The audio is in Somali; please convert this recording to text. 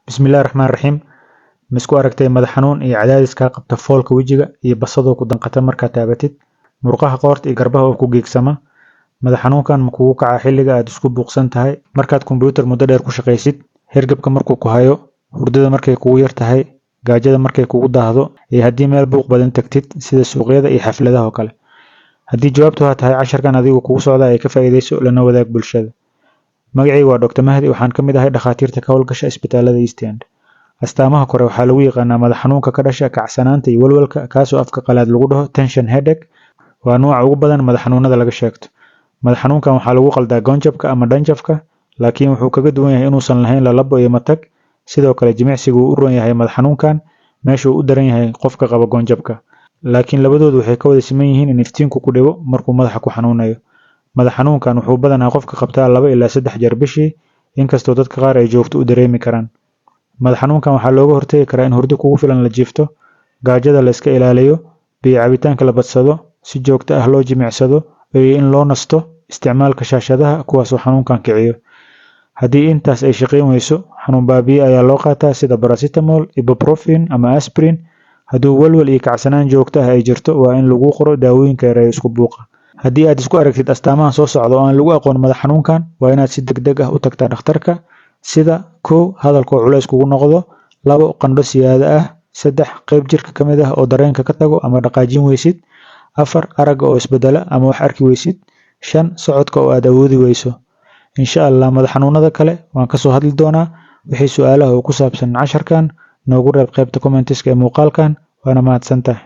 Bismillahi Raxmaani Raxiim. Ma isku aragtay madax xanuun iyo cadaadis kaa qabta foolka wejiga iyo basadoo ku danqata markaad taabatid, murqaha qoorta iyo garbaha oo ku geegsama. Madax xanuunkan ma kugu kacaa xilliga aad isku buuqsan tahay, markaad kombiyuutar muddo dheer ku shaqaysid, hergebka markuu ku hayo, hurdada markay kugu yar tahay, gaajada markay kugu daahdo, iyo haddii meel buuq badan tagtid sida suuqyada iyo xafladaha oo kale. Haddii jawaabtu haa tahay, casharkan adigu kugu socda ay ka faa'iideyso lana wadaag bulshada. Magacaygu waa Dr. Mahdi, waxaan ka mid ahay dhakhaatiirta ka howlgasha isbitaalada East End. Astaamaha kore waxaa lagu yaqaanaa madax xanuunka ka dhasha kacsanaanta iyo walwalka, kaasoo afka qalaad lagu dhaho tension headache. Waa nooca ugu badan madax xanuunada laga sheegto. Madax xanuunkan waxaa lagu qaldaa goonjabka ama dhanjafka, laakiin wuxuu kaga duwan yahay inuusan lahayn lalabo iyo matag. Sidoo kale jimicsigu wuu u roon yahay madax xanuunkan, meeshuu u daran yahay qofka qaba goonjabka. Laakiin labadoodu waxay ka wada siman yihiin in iftiinku ku dhibo markuu madaxa ku xanuunayo. Madax xanuunkan wuxuu badanaa qofka qabtaa 2 ilaa 3 jeer bishii, inkastoo dadka qaar ay joogto u dareemi karaan. Madax xanuunkan waxaa looga hortagi karaa in hurdo kugu filan la jiifto, gaajada la iska ilaaliyo, biyo cabitaanka la badsado, si joogto ah loo jimicsado, iyo in loo nasto isticmaalka shaashadaha kuwaasoo xanuunkan kiciyo. Haddii intaas ay shaqayn weyso, xanuun baabiye ayaa loo qaataa sida paracetamol, ibuprofen ama aspirin. Hadduu walwal iyo kacsanaan joogto ah ay jirto, waa in lagu qoro daawooyinka yareeya isku buuqa. Haddii aad isku aragtid astaamaha soo socda oo aan lagu aqoon madax xanuunkan, waa inaad si degdeg ah u tagtaa dhakhtarka, sida 1. Hadalka oo culays kugu noqdo, 2. Qandho siyaado ah, 3. Qayb jirka ka mid ah oo dareenka ka tago ama dhaqaajin weysid, 4. Aragga oo isbedela ama wax arki weysid, 5. Socodka oo aad awoodi weyso. Insha Allah madax xanuunada kale waan ka soo hadli doonaa. Wixii su'aalaha oo ku saabsan casharkan noogu reeb qaybta commentiska ee muuqaalkan. Waana mahadsantahay.